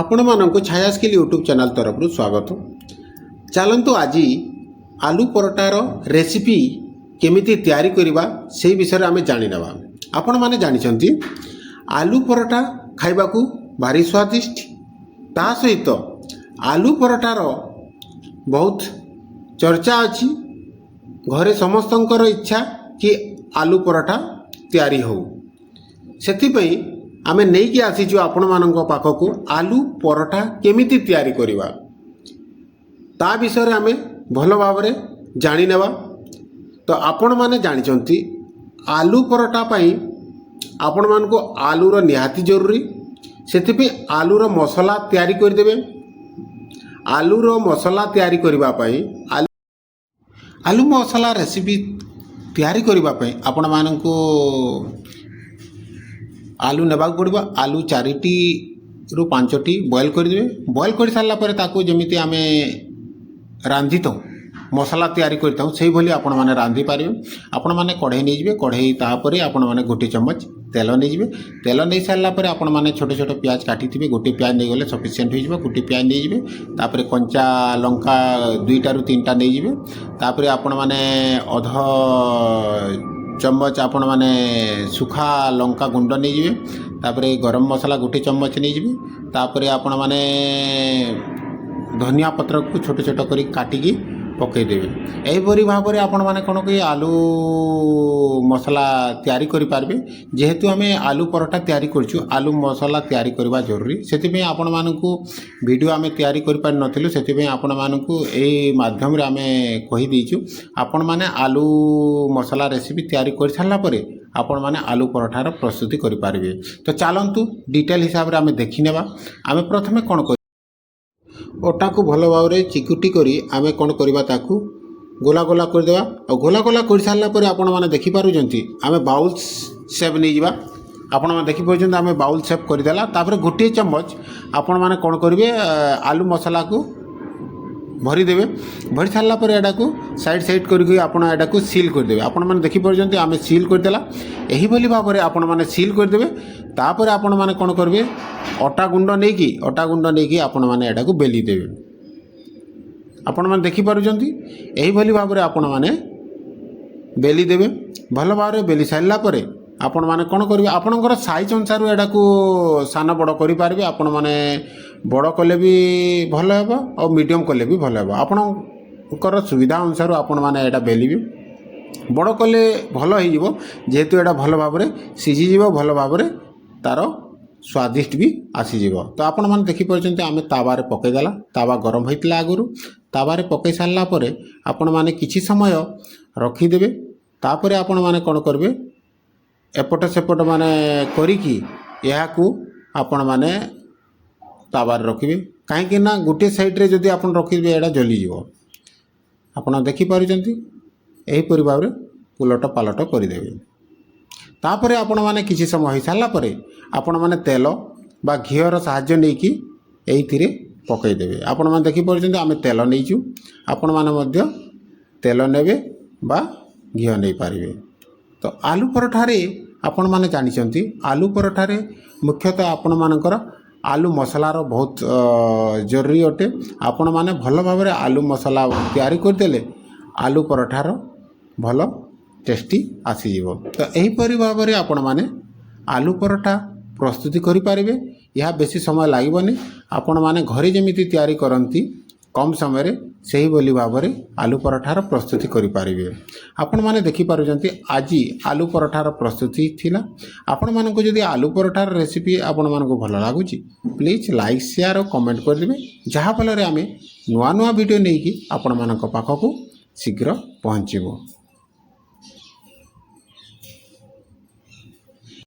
ଆପଣମାନଙ୍କୁ ଛାୟା skill YouTube channel ତରଫରୁ ସ୍ୱାଗତ। ଚାଲନ୍ତୁ ଆଜି ଆଲୁ ପରଟାର ରେସିପି କେମିତି ତିଆରି କରିବା ସେହି ବିଷୟରେ ଆମେ ଜାଣିନେବା। ଆପଣମାନେ ଜାଣିଛନ୍ତି ଆଲୁ ପରଟା ଖାଇବାକୁ ଭାରି ସ୍ୱାଦିଷ୍ଟ। ତା ସହିତ ଆଲୁ ପରଟାର ବହୁତ ଚର୍ଚ୍ଚା ଅଛି। ଘରେ ସମସ୍ତଙ୍କର ଇଚ୍ଛା କି ଆଲୁ ପରଟା ତିଆରି ହେଉ। ସେଥିପାଇଁ ଆମେ ନେଇକି ଆସିଛୁ ଆପଣମାନଙ୍କ ପାଖକୁ ଆଲୁ ପରଟା କେମିତି ତିଆରି କରିବା ତା ବିଷୟରେ ଆମେ ଭଲ ଭାବରେ ଜାଣିନେବା। ତ ଆପଣମାନେ ଜାଣିଛନ୍ତି ଆଲୁ ପରଟା ପାଇଁ ଆପଣମାନଙ୍କୁ ଆଲୁର ନିହାତି ଜରୁରୀ। ସେଥିପାଇଁ ଆଲୁର ମସଲା ତିଆରି କରିଦେବେ। ଆଲୁର ମସଲା ତିଆରି କରିବା ପାଇଁ ଆଲୁ ମସଲା ରେସିପି ତିଆରି କରିବା ପାଇଁ ଆପଣମାନଙ୍କୁ ଆଲୁ ନେବାକୁ ପଡ଼ିବ। ଆଲୁ 4ଟି ରୁ 5ଟି ବଏଲ୍ କରିଦେବେ। ବଏଲ୍ କରିସାରିଲା ପରେ ତାକୁ ଯେମିତି ଆମେ ରାନ୍ଧିଥାଉ ମସଲା ତିଆରି କରିଥାଉ ସେଇଭଳି ଆପଣମାନେ ରାନ୍ଧିପାରିବେ। ଆପଣମାନେ କଢ଼େଇ ନେଇଯିବେ। କଢ଼େଇ ତାପରେ ଆପଣମାନେ 1 ଚାମଚ ତେଲ ନେଇଯିବେ। ତେଲ ନେଇସାରିଲା ପରେ ଆପଣମାନେ ଛୋଟ ଛୋଟ ପିଆଜ କାଟିଥିବେ। ଗୋଟେ ପିଆଜ ନେଇଗଲେ ସଫିସିଏଣ୍ଟ ହୋଇଯିବ। ଗୋଟେ ପିଆଜ ନେଇଯିବେ। ତାପରେ କଞ୍ଚା ଲଙ୍କା 2ଟାରୁ 3ଟା ନେଇଯିବେ। ତାପରେ ଆପଣମାନେ ଅଧ ଚାମଚ ଆପଣମାନେ ଶୁଖା ଲଙ୍କା ଗୁଣ୍ଡ ନେଇଯିବେ। ତାପରେ ଗରମ ମସଲା 1 ଚାମଚ ନେଇଯିବେ। ତାପରେ ଆପଣମାନେ ଧନିଆ ପତ୍ରକୁ ଛୋଟ ଛୋଟ କରି କାଟିକି ପକାଇଦେବେ। ଏହିପରି ଭାବରେ ଆପଣମାନେ କ'ଣ କି ଆଲୁ ମସଲା ତିଆରି କରିପାରିବେ। ଯେହେତୁ ଆମେ ଆଲୁ ପରଟା ତିଆରି କରିଛୁ ଆଲୁ ମସଲା ତିଆରି କରିବା ଜରୁରୀ। ସେଥିପାଇଁ ଆପଣମାନଙ୍କୁ ଭିଡ଼ିଓ ଆମେ ତିଆରି କରିପାରିନଥିଲୁ। ସେଥିପାଇଁ ଆପଣମାନଙ୍କୁ ଏହି ମାଧ୍ୟମରେ ଆମେ କହିଦେଇଛୁ। ଆପଣମାନେ ଆଲୁ ମସଲା ରେସିପି ତିଆରି କରିସାରିଲା ପରେ ଆପଣମାନେ ଆଲୁ ପରଠାର ପ୍ରସ୍ତୁତି କରିପାରିବେ। ତ ଚାଲନ୍ତୁ ଡିଟେଲ୍ ହିସାବରେ ଆମେ ଦେଖିନେବା। ଆମେ ପ୍ରଥମେ କ'ଣ କରିବା, ଅଟାକୁ ଭଲ ଭାବରେ ଚିକୁଟି କରି ଆମେ କ'ଣ କରିବା, ତାକୁ ଗୋଲା ଗୋଲା କରିଦେବା। ଆଉ ଗୋଲା ଗୋଲା କରିସାରିଲା ପରେ ଆପଣମାନେ ଦେଖିପାରୁଛନ୍ତି ଆମେ ବାଉଲ୍ ସେପ୍ ନେଇଯିବା। ଆପଣମାନେ ଦେଖିପାରୁଛନ୍ତି ଆମେ ବାଉଲ୍ ସେପ୍ କରିଦେଲା। ତାପରେ 1 ଚାମଚ ଆପଣମାନେ କ'ଣ କରିବେ, ଆଲୁ ମସଲାକୁ ଭରିଦେବେ। ଭରି ସାରିଲା ପରେ ଏଟାକୁ ସାଇଡ଼୍ କରିକି ଆପଣ ଏଟାକୁ ସିଲ୍ କରିଦେବେ। ଆପଣମାନେ ଦେଖିପାରୁଛନ୍ତି ଆମେ ସିଲ୍ କରିଦେଲା। ଏହିଭଳି ଭାବରେ ଆପଣମାନେ ସିଲ୍ କରିଦେବେ। ତାପରେ ଆପଣମାନେ କ'ଣ କରିବେ, ଅଟା ଗୁଣ୍ଡ ନେଇକି ଆପଣମାନେ ଏଟାକୁ ବେଲି ଦେବେ। ଆପଣମାନେ ଦେଖିପାରୁଛନ୍ତି ଏହିଭଳି ଭାବରେ ଆପଣମାନେ ବେଲି ଦେବେ। ଭଲ ଭାବରେ ବେଲି ସାରିଲା ପରେ ଆପଣମାନେ କ'ଣ କରିବେ, ଆପଣଙ୍କର ସାଇଜ୍ ଅନୁସାରେ ଏଟାକୁ ସାନ ବଡ଼ କରିପାରିବେ। ଆପଣମାନେ ବଡ଼ କଲେ ବି ଭଲ ହେବ ଆଉ ମିଡ଼ିୟମ୍ କଲେ ବି ଭଲ ହେବ। ଆପଣଙ୍କର ସୁବିଧା ଅନୁସାରେ ଆପଣମାନେ ଏଇଟା ବେଲିବେ। ବଡ଼ କଲେ ଭଲ ହେଇଯିବ, ଯେହେତୁ ଏଇଟା ଭଲ ଭାବରେ ସିଝିଯିବ, ଭଲ ଭାବରେ ତା'ର ସ୍ୱାଦିଷ୍ଟ ବି ଆସିଯିବ। ତ ଆପଣମାନେ ଦେଖିପାରୁଛନ୍ତି ଆମେ ତାୱାରେ ପକାଇଦେଲା। ତାୱା ଗରମ ହୋଇଥିଲା ଆଗରୁ। ତାୱାରେ ପକାଇ ସାରିଲା ପରେ ଆପଣମାନେ କିଛି ସମୟ ରଖିଦେବେ। ତାପରେ ଆପଣମାନେ କ'ଣ କରିବେ, ଏପଟ ସେପଟ ମାନେ କରିକି ଏହାକୁ ଆପଣମାନେ ତାୱାରେ ରଖିବେ। କାହିଁକି ନା ଗୋଟିଏ ସାଇଡ଼୍ରେ ଯଦି ଆପଣ ରଖିବେ ଏଇଟା ଜଳିଯିବ। ଆପଣ ଦେଖିପାରୁଛନ୍ତି ଏହିପରି ଭାବରେ ଉଲଟ ପାଲଟ କରିଦେବେ। ତାପରେ ଆପଣମାନେ କିଛି ସମୟ ହୋଇସାରିଲା ପରେ ଆପଣମାନେ ତେଲ ବା ଘିଅର ସାହାଯ୍ୟ ନେଇକି ଏଇଥିରେ ପକାଇଦେବେ। ଆପଣମାନେ ଦେଖିପାରୁଛନ୍ତି ଆମେ ତେଲ ନେଇଛୁ। ଆପଣମାନେ ମଧ୍ୟ ତେଲ ନେବେ ବା ଘିଅ ନେଇପାରିବେ। ତ ଆଲୁ ପରଠାରେ ଆପଣମାନେ ଜାଣିଛନ୍ତି ଆଲୁ ପରଠାରେ ମୁଖ୍ୟତଃ ଆପଣମାନଙ୍କର ଆଲୁ ମସଲାର ବହୁତ ଜରୁରୀ ଅଟେ। ଆପଣମାନେ ଭଲ ଭାବରେ ଆଲୁ ମସଲା ତିଆରି କରିଦେଲେ ଆଲୁ ପରଠାର ଭଲ ଟେଷ୍ଟି ଆସିଯିବ। ତ ଏହିପରି ଭାବରେ ଆପଣମାନେ ଆଲୁ ପରଟା ପ୍ରସ୍ତୁତି କରିପାରିବେ। ଏହା ବେଶୀ ସମୟ ଲାଗିବନି। ଆପଣମାନେ ଘରେ ଯେମିତି ତିଆରି କରନ୍ତି କମ୍ ସମୟରେ ସେହିଭଳି ଭାବରେ ଆଲୁ ପରଠାର ପ୍ରସ୍ତୁତି କରିପାରିବେ। ଆପଣମାନେ ଦେଖିପାରୁଛନ୍ତି ଆଜି ଆଲୁ ପରଠାର ପ୍ରସ୍ତୁତି ଥିଲା। ଆପଣମାନଙ୍କୁ ଯଦି ଆଲୁ ପରଠାର ରେସିପି ଆପଣମାନଙ୍କୁ ଭଲ ଲାଗୁଛି please like, share O comment କରିଦେବେ। ଯାହାଫଳରେ ଆମେ ନୂଆ ନୂଆ ଭିଡ଼ିଓ ନେଇକି ଆପଣମାନଙ୍କ ପାଖକୁ ଶୀଘ୍ର ପହଞ୍ଚିବ।